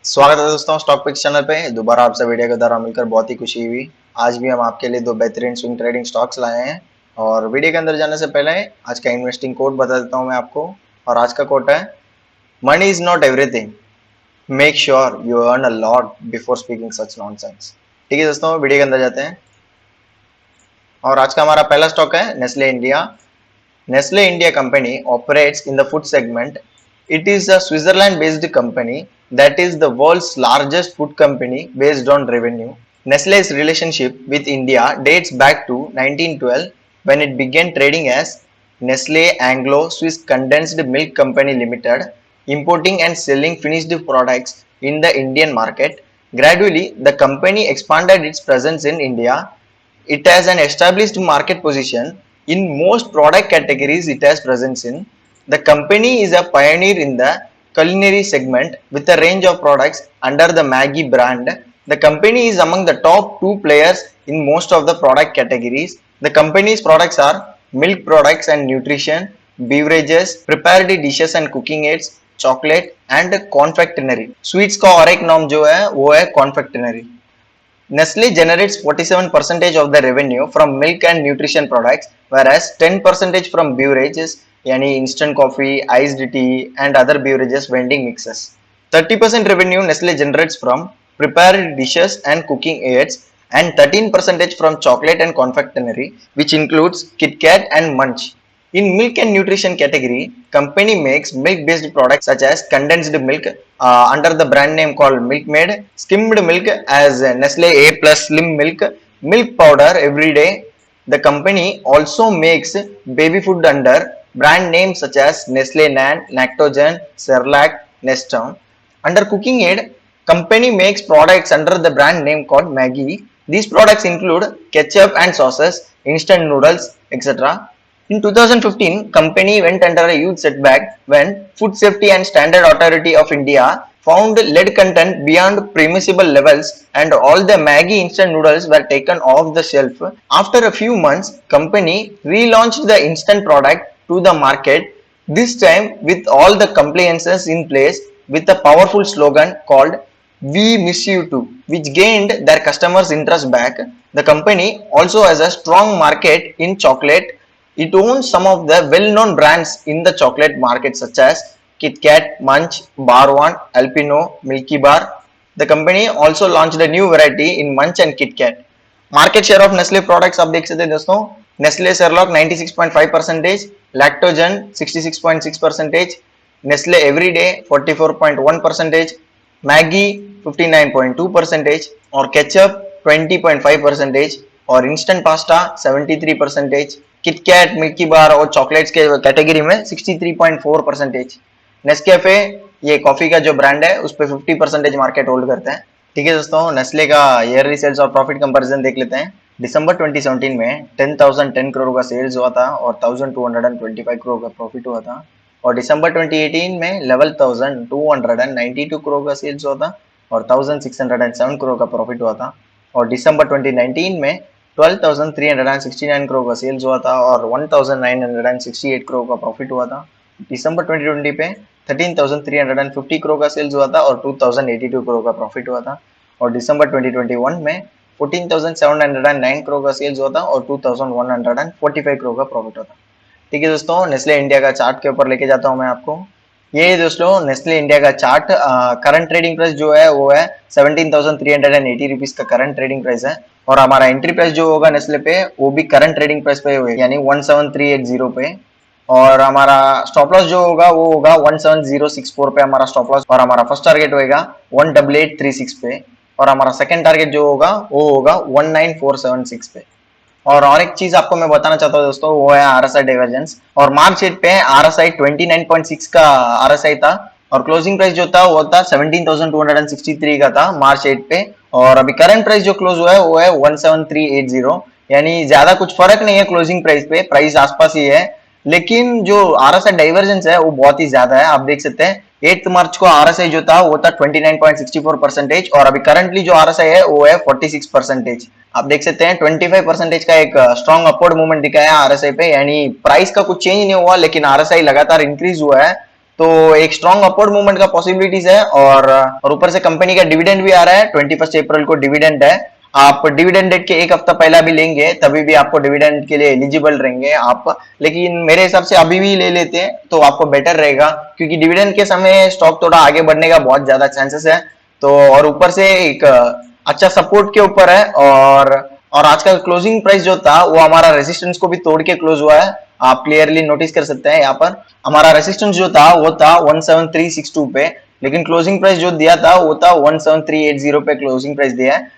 स्वागत है दोस्तों स्टॉक पिक्स चैनल पे। दोबारा आपसे वीडियो के द्वारा मिलकर बहुत ही खुशी हुई। आज भी हम आपके लिए दो बेहतरीन स्विंग ट्रेडिंग स्टॉक्स लाए हैं और वीडियो के अंदर जाने से पहले आज का इन्वेस्टिंग कोड बता देता हूं मैं आपको। और आज का कोड है money is not everything, make sure you earn a lot before speaking such nonsense. ठीक है दोस्तों, वीडियो के अंदर जाते हैं और आज का हमारा पहला स्टॉक है Nestle India. Nestle India company operates in the food segment. It is a Switzerland-based company that is the world's largest food company based on revenue. Nestle's relationship with India dates back to 1912 when it began trading as Nestle Anglo-Swiss Condensed Milk Company Limited, importing and selling finished products in the Indian market. Gradually, the company expanded its presence in India. It has an established market position in most product categories it has presence in. The company is a pioneer in the culinary segment with a range of products under the Maggi brand. The company is among the top two players in most of the product categories. The company's products are milk products and nutrition, beverages, prepared dishes and cooking aids, chocolate and confectionery. Sweets का और एक नाम जो है वो है confectionery. Nestle generates 47% of the revenue from milk and nutrition products, whereas 10% from beverages, yani instant coffee, iced tea, and other beverages vending mixes. 30% revenue Nestle generates from prepared dishes and cooking aids, and 13% from chocolate and confectionery, which includes KitKat and Munch. In milk and nutrition category, company makes milk-based products such as condensed milk under the brand name called Milkmaid, skimmed milk as Nestle A Plus Slim Milk, milk powder every day. The company also makes baby food under brand names such as Nestle Nan, Lactogen, Cerelac, Nestum. Under cooking aid, company makes products under the brand name called Maggi. These products include ketchup and sauces, instant noodles, etc. In 2015, company went under a huge setback when Food Safety and Standard Authority of India found lead content beyond permissible levels and all the Maggi instant noodles were taken off the shelf. After a few months, company relaunched the instant product to the market, this time with all the compliances in place with a powerful slogan called "We miss you too," which gained their customers' interest back. The company also has a strong market in chocolate. It owns some of the well-known brands in the chocolate market such as KitKat, Munch, Bar1, Alpino, Milky Bar. The company also launched a new variety in Munch and KitKat. Market share of Nestle products आप देख सकते हैं दोस्तों। Nestle Cerelac 96.5%, Lactogen 66.6%, Nestle everyday 44.1%, Maggi 59.2% और ketchup 20.5% और instant pasta 73%, KitKat, milky bar और chocolates के category में 63.4%। नेस्कैफे ये कॉफी का जो ब्रांड है उस पर 50% मार्केट होल्ड करते हैं। ठीक है दोस्तों, नेस्ले का ईयरली सेल्स और प्रॉफिट कंपैरिजन देख लेते हैं। दिसंबर 2017 में 10,010 करोड़ का सेल्स हुआ था और 1,225 करोड़ का प्रॉफिट हुआ था। और दिसंबर 2018 में 11,292 करोड़ का सेल्स हुआ था और 1,607 करोड़ का प्रॉफिट हुआ था। और दिसंबर 2019 में 12,369 करोड़ का सेल्स हुआ था और 1,968 करोड़ का प्रॉफिट हुआ था। दिसंबर 2020 पे 13,350 करोड़ का सेल्स हुआ था और 2,082 करोड़ का प्रॉफिट हुआ था। और दिसंबर 2021 में 14,709 करोड़ का सेल्स हुआ था और 2,145 करोड़ का प्रॉफिट हुआ था। ठीक है दोस्तों, नेस्ले इंडिया का चार्ट के ऊपर लेके जाता हूँ मैं आपको। ये दोस्तों नेस्ले इंडिया का चार्ट, करंट ट्रेडिंग प्राइस जो है वो है 17,380 रुपीज का करंट ट्रेडिंग प्राइस है। और हमारा एंट्री प्राइस जो होगा नेस्ले पे वो भी करंट ट्रेडिंग प्राइस पे होगा, यानी 17,380 पे। और हमारा स्टॉप लॉस जो होगा वो होगा 17,064 पे हमारा स्टॉप लॉस। और हमारा फर्स्ट टारगेट होगा 18,836 पे और हमारा सेकंड टारगेट जो होगा वो होगा 19,476 पे। और एक चीज आपको मैं बताना चाहता हूँ दोस्तों, वो है आरएसआई डाइवर्जेंस। और मार्च 8 पे आरएसआई 29.6 का आरएसआई था और क्लोजिंग प्राइस जो था वो था 17,263 का था मार्च 8 पे। और अभी करंट प्राइस जो क्लोज हुआ है वो है 17,380, यानी ज्यादा कुछ फर्क नहीं है क्लोजिंग प्राइस पे, प्राइस आसपास ही है। लेकिन जो आरएसआई डाइवर्जेंस है वो बहुत ही ज्यादा है। आप देख सकते हैं 8 मार्च को आरएसआई जो था वो था 29.64% और अभी करंटली जो आरएसआई है वो है 46%। आप देख सकते हैं 25% का एक स्ट्रॉन्ग अपवर्ड मूवमेंट दिखाया है आरएसआई पे, यानी प्राइस का कुछ चेंज नहीं हुआ लेकिन आरएसआई लगातार इंक्रीज हुआ है। तो एक स्ट्रॉन्ग अपवर्ड मूवमेंट का पॉसिबिलिटीज है। और ऊपर से कंपनी का डिविडेंड भी आ रहा है, 21 अप्रैल को डिविडेंड है। आप डिविडेंड डेट के एक हफ्ता पहला भी लेंगे तभी भी आपको डिविडेंड के लिए एलिजिबल रहेंगे आप, लेकिन मेरे हिसाब से अभी भी ले लेते हैं तो आपको बेटर रहेगा, क्योंकि डिविडेंड के समय स्टॉक थोड़ा आगे बढ़ने का बहुत ज्यादा चांसेस है। तो और ऊपर से एक अच्छा सपोर्ट के ऊपर है। और आज का क्लोजिंग प्राइस जो था वो हमारा रेजिस्टेंस को भी तोड़ के क्लोज हुआ है। आप क्लियरली नोटिस कर सकते हैं यहाँ पर हमारा रेजिस्टेंस जो था वो था 17362 पे, लेकिन क्लोजिंग प्राइस जो दिया था वो था 17380 पे क्लोजिंग प्राइस दिया है।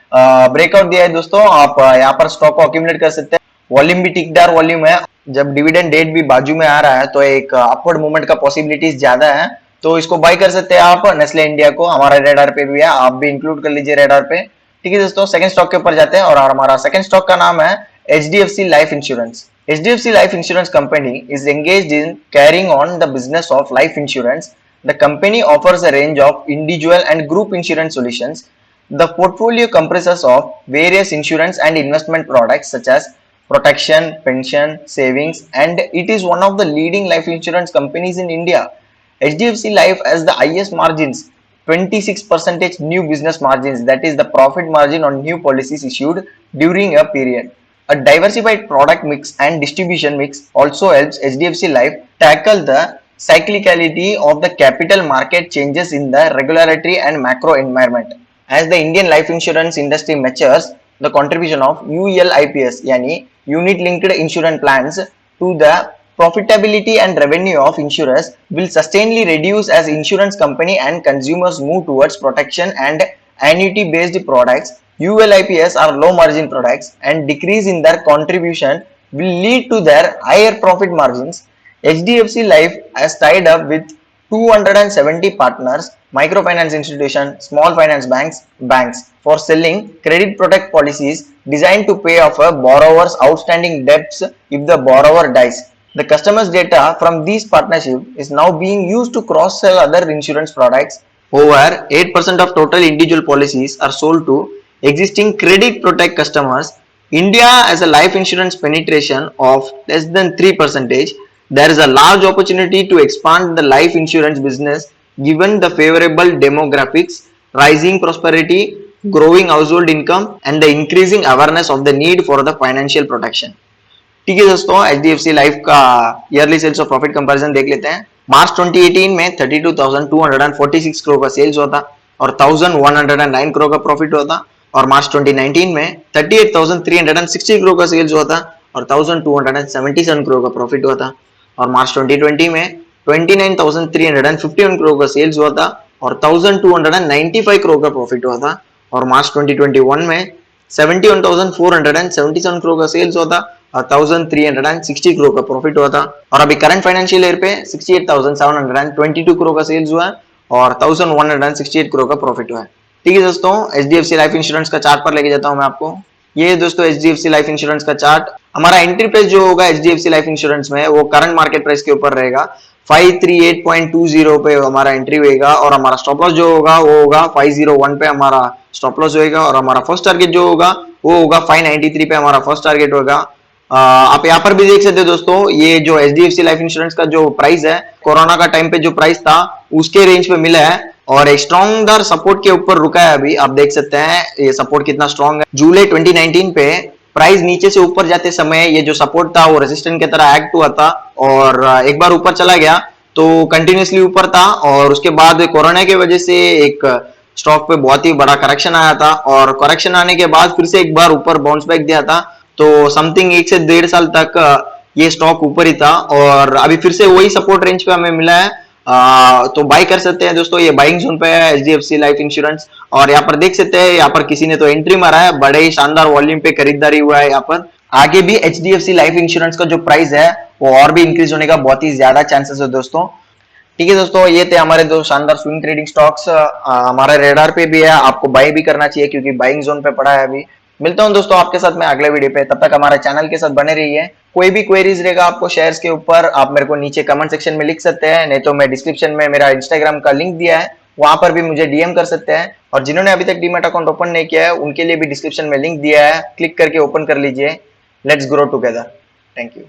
ब्रेकआउट दिया है दोस्तों, आप यहाँ पर स्टॉक को अक्यूमुलेट कर सकते हैं। वॉल्यूम भी टिकदार वॉल्यूम है। जब डिविडेंड डेट भी बाजू में आ रहा है तो एक अपवर्ड मूवमेंट का पॉसिबिलिटीज ज्यादा है, तो इसको बाय कर सकते हैं आप। नेस्ले इंडिया को हमारा रेडार पे भी है, आप भी इंक्लूड कर लीजिए रेडार पे। ठीक है दोस्तों, सेकंड स्टॉक के ऊपर जाते हैं और हमारा सेकंड स्टॉक का नाम है HDFC life insurance. HDFC life insurance company is engaged in carrying on the business of life insurance. The company offers a range of individual and group insurance solutions. The portfolio comprises of various insurance and investment products such as protection, pension, savings, and it is one of the leading life insurance companies in India. HDFC Life has the highest margins, 26% new business margins, that is the profit margin on new policies issued during a period. A diversified product mix and distribution mix also helps HDFC Life tackle the cyclicality of the capital market changes in the regulatory and macro environment. As the Indian life insurance industry matures, the contribution of ULIPs यानी unit linked insurance plans to the profitability and revenue of insurers will sustainably reduce as insurance company and consumers move towards protection and annuity based products. ULIPs are low margin products and decrease in their contribution will lead to their higher profit margins. HDFC Life has tied up with 270 partners, microfinance institutions, small finance banks for selling credit protect policies designed to pay off a borrower's outstanding debts if the borrower dies. The customer's data from these partnerships is now being used to cross-sell other insurance products. Over 8% of total individual policies are sold to existing credit protect customers. India has a life insurance penetration of less than 3%. There is a large opportunity to expand the life insurance business given the favorable demographics, rising prosperity, growing household income, and the increasing awareness of the need for the financial protection. ठीक है दोस्तों, HDFC life का yearly sales और profit comparison देख लेते हैं। मार्च 2018 में 32,246 करोड़ का सेल्स हुआ था और 1,109 करोड़ का प्रॉफिट हुआ था। और मार्च 2019 में 38,360 करोड़ का सेल्स हुआ था और 1,277 करोड़ का प्रॉफिट हुआ था। और मार्च 2020 में 29,351 करोड़ का सेल्स हुआ था और 1,295 करोड़ का प्रॉफिट हुआ था। और मार्च 2021 में 71,477 करोड़ का सेल्स हुआ था और 1,360 करोड़ का प्रॉफिट हुआ था। और अभी करंट फाइनेंशियल ईयर पे 68,722 करोड़ का सेल्स हुआ है और 1,168 करोड़ का प्रॉफिट हुआ है। ठीक है दोस्तों, HDFC लाइफ इंश्योरेंस का चार्ट पर लेके जाता हूं मैं आपको। ये दोस्तों HDFC लाइफ इंश्योरेंस का चार्ट। हमारा एंट्री प्राइस जो होगा HDFC लाइफ इंश्योरेंस में वो करंट मार्केट प्राइस के ऊपर रहेगा। 538.20 पे हमारा एंट्री होगा और हमारा स्टॉप लॉस जो होगा वो होगा 501 पे हमारा स्टॉप लॉस होगा और हमारा फर्स्ट टारगेट जो होगा वो होगा 593 पे हमारा फर्स्ट टारगेट होगा। आप यहाँ पर भी देख सकते हो दोस्तों, ये जो HDFC लाइफ इंश्योरेंस का जो प्राइस है कोरोना का टाइम पे जो प्राइस था उसके रेंज पे मिला है और एक स्ट्रॉन्गर सपोर्ट के ऊपर रुका है। अभी आप देख सकते हैं ये सपोर्ट कितना स्ट्रॉन्ग है। जुलाई 2019 पे प्राइस नीचे से ऊपर जाते समय ये जो सपोर्ट था वो रेजिस्टेंस की तरह एक्ट हुआ था और एक बार ऊपर चला गया तो कंटिन्यूसली ऊपर था और उसके बाद कोरोना की वजह से एक स्टॉक पे बहुत ही बड़ा करेक्शन आया था और करेक्शन आने के बाद फिर से एक बार ऊपर बाउंस बैक दिया था। तो समथिंग 1 से 1.5 साल तक ये स्टॉक ऊपर ही था और अभी फिर से वही सपोर्ट रेंज पे हमें मिला है। तो बाय कर सकते हैं दोस्तों, ये बाइंग जोन पे है HDFC लाइफ इंश्योरेंस। और यहाँ पर देख सकते हैं यहाँ पर किसी ने तो एंट्री मारा है, बड़े ही शानदार वॉल्यूम पे खरीदारी हुआ है। यहाँ पर आगे भी HDFC लाइफ इंश्योरेंस का जो प्राइस है वो और भी इंक्रीज होने का बहुत ही ज्यादा चांसेस है दोस्तों। ठीक है दोस्तों, ये थे हमारे दो शानदार स्विंग ट्रेडिंग स्टॉक्स। हमारे रेडार पे भी है, आपको बाय भी करना चाहिए क्योंकि बाइंग जोन पे पड़ा है अभी। मिलता हूं दोस्तों आपके साथ मैं अगले वीडियो पे, तब तक हमारे चैनल के साथ बने रहिए। कोई भी क्वेरीज रहेगा आपको शेयर्स के ऊपर आप मेरे को नीचे कमेंट सेक्शन में लिख सकते हैं, नहीं तो मैं डिस्क्रिप्शन में मेरा इंस्टाग्राम का लिंक दिया है वहां पर भी मुझे DM कर सकते हैं। और जिन्होंने अभी तक डीमैट अकाउंट ओपन नहीं किया है उनके लिए भी डिस्क्रिप्शन में लिंक दिया है, क्लिक करके ओपन कर लीजिए। Let's grow together. Thank you.